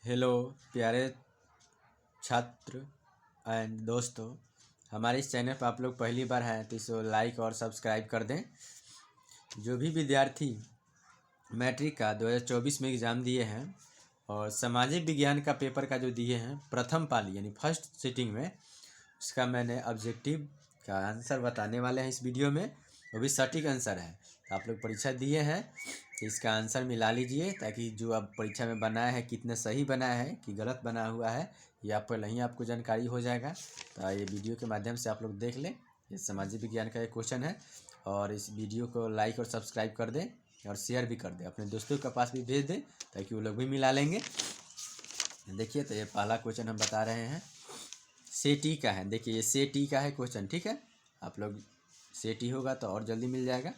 Hello प्यारे छात्र and दोस्तों, हमारे इस चैनल पर आप लोग पहली बार हैं तो इसे लाइक और सब्सक्राइब कर दें। जो भी विद्यार्थी मैट्रिक का 2024 में एग्ज़ाम दिए हैं और सामाजिक विज्ञान का पेपर का जो दिए हैं प्रथम पाली यानी फर्स्ट सिटिंग में, उसका मैंने ऑब्जेक्टिव का आंसर बताने वाले हैं इस वीडियो में। वो भी सटीक आंसर है। तो आप लोग परीक्षा दिए हैं तो इसका आंसर मिला लीजिए, ताकि जो आप परीक्षा में बनाया है कितने सही बनाया है कि गलत बना हुआ है ये आप पहले ही आपको जानकारी हो जाएगा। तो ये वीडियो के माध्यम से आप लोग देख लें। ये सामाजिक विज्ञान का एक क्वेश्चन है और इस वीडियो को लाइक और सब्सक्राइब कर दें और शेयर भी कर दें, अपने दोस्तों के पास भी भेज दें ताकि वो लोग भी मिला लेंगे। देखिए, तो ये पहला क्वेश्चन हम बता रहे हैं, सेटी का है। देखिए, ये सेटी का है क्वेश्चन, ठीक है। आप लोग सेटी होगा तो और जल्दी मिल जाएगा।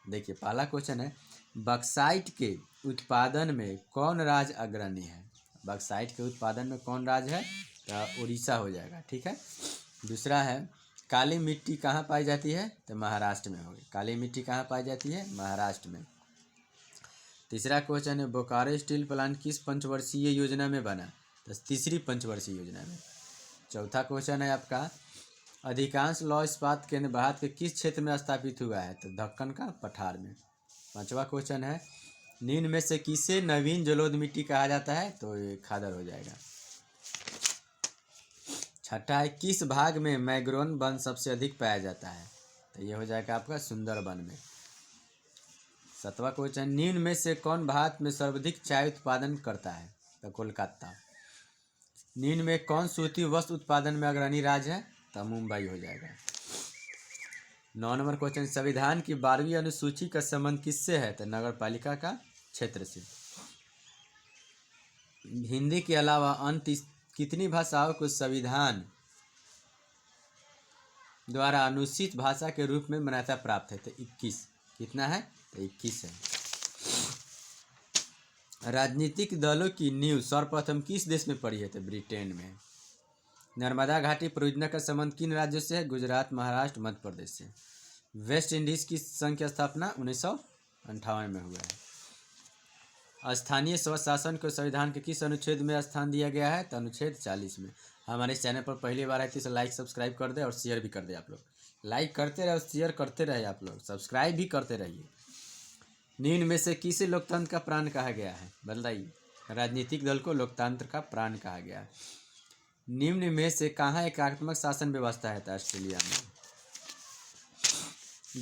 देखिए, पहला क्वेश्चन है, बक्साइट के उत्पादन में कौन राज्य अग्रणी है? बक्साइट के उत्पादन में कौन राज्य है? तो उड़ीसा हो जाएगा, ठीक है। दूसरा है, काली मिट्टी कहाँ पाई जाती है? तो महाराष्ट्र में होगी। काली मिट्टी कहाँ पाई जाती है? महाराष्ट्र में। तीसरा क्वेश्चन है, बोकारो स्टील प्लांट किस पंचवर्षीय योजना में बना? तो तीसरी पंचवर्षीय योजना में। चौथा क्वेश्चन है आपका, अधिकांश लौह इस्पात केंद्र भारत के किस क्षेत्र में स्थापित हुआ है? तो दक्कन का पठार में। पांचवा क्वेश्चन है, निम्न में से किसे नवीन जलोढ़ मिट्टी कहा जाता है? तो ये खादर हो जाएगा। छठा है, किस भाग में मैंग्रोव वन सबसे अधिक पाया जाता है? तो ये हो जाएगा आपका सुंदरबन में। सातवां क्वेश्चन, निम्न में से कौन भारत में सर्वाधिक चाय उत्पादन करता है? तो कोलकाता। निम्न में कौन सूती वस्त्र उत्पादन में अग्रणी राज्य है? तो मुंबई हो जाएगा। 9 नंबर क्वेश्चन, संविधान की 12वीं अनुसूची का संबंध किससे है? तो नगर पालिका का क्षेत्र से। हिंदी के अलावा अन्य कितनी भाषाओं को संविधान द्वारा अनुसूचित भाषा के रूप में मान्यता प्राप्त है? तो 21। कितना है? तो 21 है। राजनीतिक दलों की नींव सर्वप्रथम किस देश में पड़ी है? तो ब्रिटेन में। नर्मदा घाटी परियोजना का संबंध किन राज्यों से है? गुजरात, महाराष्ट्र, मध्य प्रदेश से। वेस्ट इंडीज की संघ की स्थापना 1958 में हुआ है। स्थानीय स्वशासन को संविधान के किस अनुच्छेद में स्थान दिया गया है? तो अनुच्छेद 40 में। हमारे इस चैनल पर पहली बार है तो इसे लाइक सब्सक्राइब कर दे और शेयर भी कर दे। आप लोग लाइक करते रहे और शेयर करते रहे, आप लोग सब्सक्राइब भी करते रहिए। निम्न में से किसे लोकतंत्र का प्राण कहा गया है? बताइए। राजनीतिक दल को लोकतंत्र का प्राण कहा गया है। निम्न में से कहाँ एकात्मक शासन व्यवस्था है? तो ऑस्ट्रेलिया में।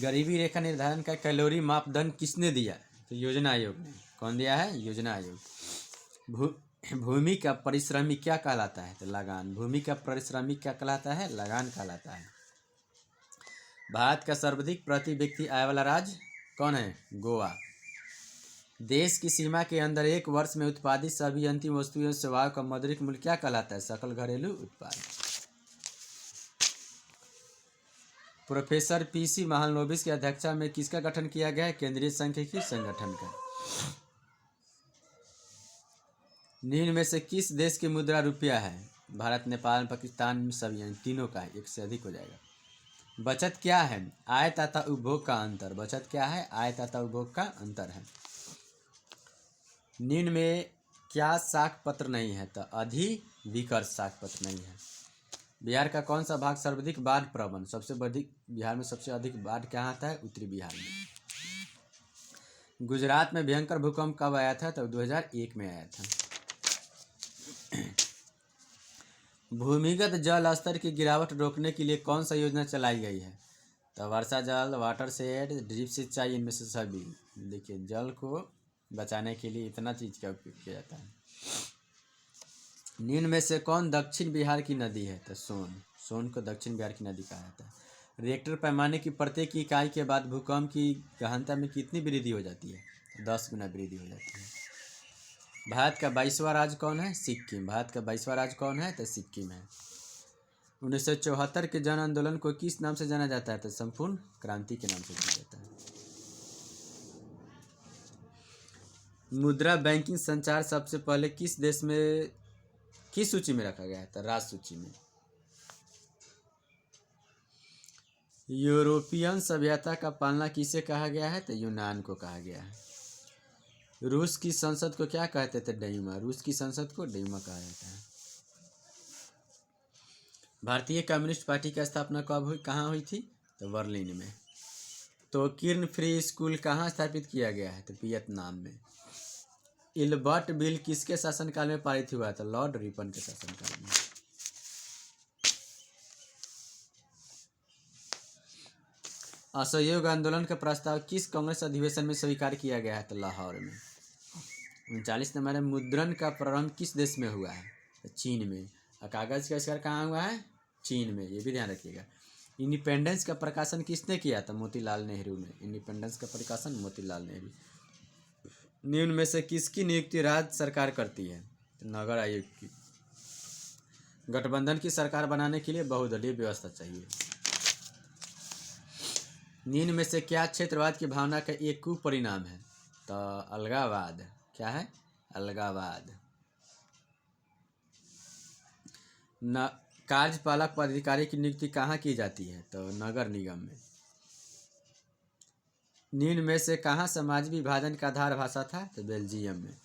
गरीबी रेखा निर्धारण का कैलोरी मापदंड किसने दिया? तो योजना आयोग ने। कौन दिया है? योजना आयोग। भूमि का परिश्रमी क्या कहलाता है? तो लगान। भूमि का परिश्रमी क्या कहलाता है? लगान कहलाता है। भारत का सर्वाधिक प्रति व्यक्ति आय वाला राज्य कौन है? गोवा। देश की सीमा के अंदर एक वर्ष में उत्पादित सभी अंतिम वस्तुओं और सेवाओं का मौद्रिक मूल्य क्या कहलाता है? सकल घरेलू उत्पाद। प्रोफेसर पीसी महालनोबिस की अध्यक्षता में किसका गठन किया गया है? केंद्रीय सांख्यिकी संगठन का। निम्न में से किस देश की मुद्रा रुपया है? भारत, नेपाल, पाकिस्तान, सभी यानी तीनों का है, एक से अधिक हो जाएगा। बचत क्या है? आय तथा उपभोग का अंतर। बचत क्या है? आय तथा उपभोग का अंतर है। निम्न में क्या शाक पत्र नहीं है? तो अधिविकर्ष शाक पत्र नहीं है। बिहार का कौन सा भाग सर्वाधिक बाढ़ प्रवण? सबसे अधिक बिहार में सबसे अधिक बाढ़ कहाँ आता है? उत्तरी बिहार में। गुजरात में भयंकर भूकंप कब आया था? तो 2001 में आया था। भूमिगत जल स्तर की गिरावट रोकने के लिए कौन सा योजना चलाई गई है? तो वर्षा जल, वाटर शेड, ड्रिप सिंचाई, इनमें से सभी। देखिए, जल को बचाने के लिए इतना चीज़ का उपयोग किया जाता है। निम्न में से कौन दक्षिण बिहार की नदी है? तो सोन। सोन को दक्षिण बिहार की नदी कहा जाता है। रिएक्टर पैमाने की प्रत्येक इकाई के बाद भूकंप की गहनता में कितनी वृद्धि हो जाती है? 10 गुना वृद्धि हो जाती है। भारत का 22वां राज्य कौन है? सिक्किम। भारत का 22वां राज्य कौन है? तो सिक्किम है। 1974 के जन आंदोलन को किस नाम से जाना जाता है? तो संपूर्ण क्रांति के नाम से जाना जाता है। मुद्रा बैंकिंग संचार सबसे पहले किस देश में किस सूची में रखा गया है? तो राज सूची में। यूरोपियन सभ्यता का पालना किसे कहा गया है? तो यूनान को कहा गया है। रूस की संसद को क्या कहते थे? डयूमा। रूस की संसद को डयूमा कहा जाता है। भारतीय कम्युनिस्ट पार्टी की स्थापना कब हुई, कहाँ हुई थी? तो बर्लिन में। तो किर्न फ्री स्कूल कहाँ स्थापित किया गया है? तो वियतनाम में। इल्बर्ट बिल किसके शासनकाल में पारित हुआ था? लॉर्ड रिपन के शासनकाल में। असहयोग आंदोलन का प्रस्ताव किस कांग्रेस अधिवेशन में स्वीकार किया गया है? तो लाहौर में। 39 नंबर में मुद्रण का प्रारंभ किस देश में हुआ है? तो चीन में। और कागज का आविष्कार कहाँ हुआ है? चीन में, ये भी ध्यान रखिएगा। इंडिपेंडेंस का प्रकाशन किसने किया था? मोतीलाल नेहरू ने। इंडिपेंडेंस का प्रकाशन मोतीलाल नेहरू। निम्न में से किसकी नियुक्ति राज्य सरकार करती है? तो नगर आयोग की। गठबंधन की सरकार बनाने के लिए बहुदलीय व्यवस्था चाहिए। निम्न में से क्या क्षेत्रवाद की भावना का एक कुपरिणाम है? तो अलगावाद। क्या है? अलगावाद। न कार्यपालक पदाधिकारी की नियुक्ति कहाँ की जाती है? तो नगर निगम में। निम्न में से कहाँ समाज विभाजन का आधार भाषा था? तो बेल्जियम में।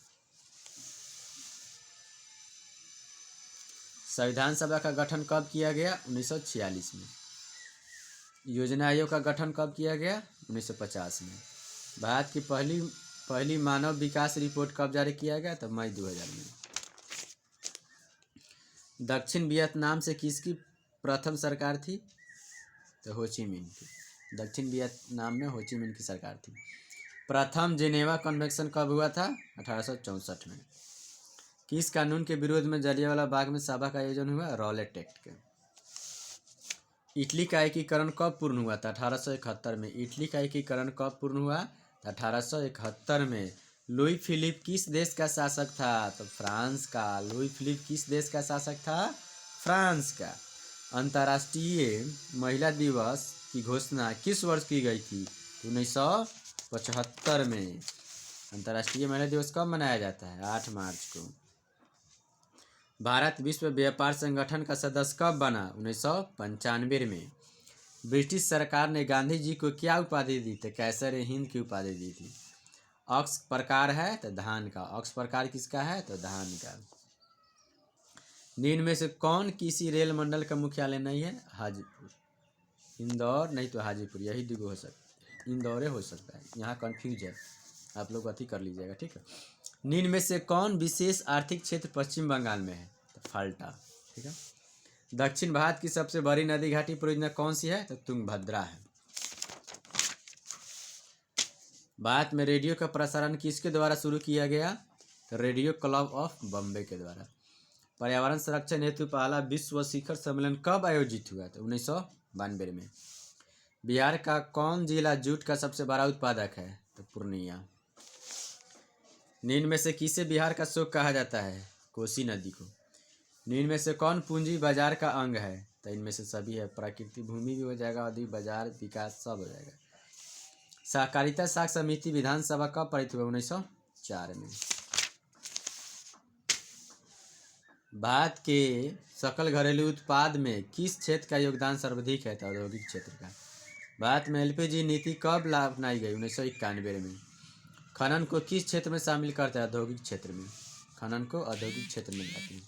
संविधान सभा का गठन कब किया गया? 1946 में। योजना आयोग का गठन कब किया गया? 1950 में। भारत की पहली मानव विकास रिपोर्ट कब जारी किया गया? तो मई 2000 में। दक्षिण वियतनाम से किसकी प्रथम सरकार थी? तो हो ची मिन्ह की। दक्षिण वियतनाम में हो ची मिन्ह की सरकार थी। प्रथम जिनेवा कन्वेंशन कब हुआ था? 1864 में। किस कानून के विरोध में जलियांवाला बाग में सभा का आयोजन हुआ? रॉलेट एक्ट के। इटली का एकीकरण कब पूर्ण हुआ था? 1871 में। इटली का एकीकरण कब पूर्ण हुआ? 1871 में। लुई फिलिप किस देश का शासक था? तो फ्रांस का। लुई फिलिप किस देश का शासक था? फ्रांस का। अंतर्राष्ट्रीय महिला दिवस की घोषणा किस वर्ष की गई थी? 1975 में। अंतर्राष्ट्रीय महिला दिवस कब मनाया जाता है? 8 मार्च को। भारत विश्व व्यापार संगठन का सदस्य कब बना? 1995 में। ब्रिटिश सरकार ने गांधी जी को क्या उपाधि दी? तो कैसर हिंद की उपाधि दी थी। ऑक्स प्रकार है तो धान का। ऑक्स प्रकार किसका है? तो धान का। निम्न में से कौन किसी रेल मंडल का मुख्यालय नहीं है? हाजीपुर। इंदौर नहीं तो हाजीपुर, यही दो हो सकता है। इंदौर हो सकता है, यहाँ कन्फ्यूज है, आप लोग अति कर लीजिएगा, ठीक है। निम्न में से कौन विशेष आर्थिक क्षेत्र पश्चिम बंगाल में है? तो फाल्टा, ठीक है। दक्षिण भारत की सबसे बड़ी नदी घाटी परियोजना कौन सी है? तो तुंगभद्रा है। भारत में रेडियो का प्रसारण किसके द्वारा शुरू किया गया? तो रेडियो क्लब ऑफ बॉम्बे के द्वारा। पर्यावरण संरक्षण हेतु पहला विश्व शिखर सम्मेलन कब आयोजित हुआ? तो 1992 में। बिहार का कौन जिला जूट का सबसे बड़ा उत्पादक है? तो पूर्णिया। निम्न में से किसे बिहार का शोक कहा जाता है? कोसी नदी को। निम्न में से कौन पूंजी बाजार का अंग है? तो इनमें से सभी है। प्राकृतिक भूमि भी हो जाएगा, अधिक बाजार विकास सब हो जाएगा। सहकारिता साख समिति विधानसभा कब पारित हुआ? 1904 में। भारत के सकल घरेलू उत्पाद में किस क्षेत्र का योगदान सर्वाधिक है? तो औद्योगिक क्षेत्र का। भारत में एलपीजी नीति कब अपनाई गई? 1991 में। खनन को किस क्षेत्र में शामिल करता है? औद्योगिक क्षेत्र में। खनन को औद्योगिक क्षेत्र में लाती है।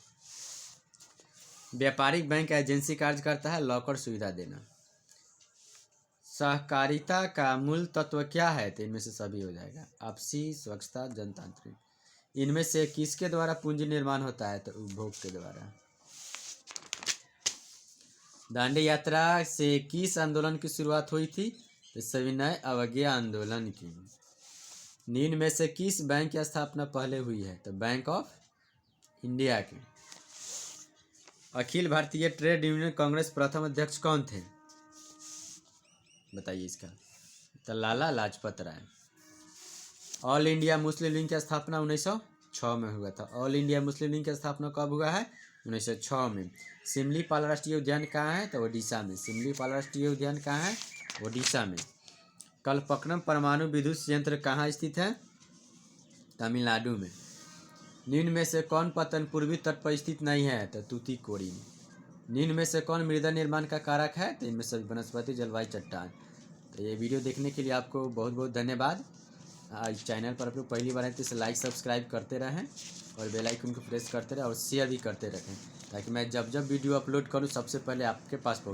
व्यापारिक बैंक एजेंसी कार्य करता है लॉकर सुविधा देना। सहकारिता का मूल तत्व क्या है? तो इनमें से सभी हो जाएगा। आपसी, स्वच्छता, जनतांत्रिक। इनमें से किसके द्वारा पूंजी निर्माण होता है? तो उपभोग के द्वारा। दांडी यात्रा से किस आंदोलन की शुरुआत हुई थी? तो सविनय अवज्ञा आंदोलन की। निम्न में से किस बैंक की स्थापना पहले हुई है? तो बैंक ऑफ इंडिया की। अखिल भारतीय ट्रेड यूनियन कांग्रेस प्रथम अध्यक्ष कौन थे? बताइए इसका। तो Lala Lajpat Rai. All India Muslim league की स्थापना 1906 में हुआ था। ऑल इंडिया मुस्लिम लीग की स्थापना कब हुआ है? 1906 में। सिमलीपाल राष्ट्रीय उद्यान कहाँ है? तो ओडिशा में। सिमलीपाल राष्ट्रीय उद्यान कहाँ है? ओडिशा में। कलपक्कम परमाणु विद्युत संयंत्र कहाँ स्थित है? तमिलनाडु में। निम्न में से कौन पतन पूर्वी तट पर स्थित नहीं है? तो तूतीकोरिन। निम्न में से कौन मृदा निर्माण का कारक है? तो इनमें से वनस्पति, जलवायु, चट्टान। तो ये वीडियो देखने के लिए आपको बहुत बहुत धन्यवाद। इस चैनल पर आप लोग पहली बार आए तो इसे लाइक सब्सक्राइब करते रहें और बेल आइकन को प्रेस करते रहें और शेयर भी करते रहें, ताकि मैं जब जब वीडियो अपलोड करूँ सबसे पहले आपके पास पहुँचे।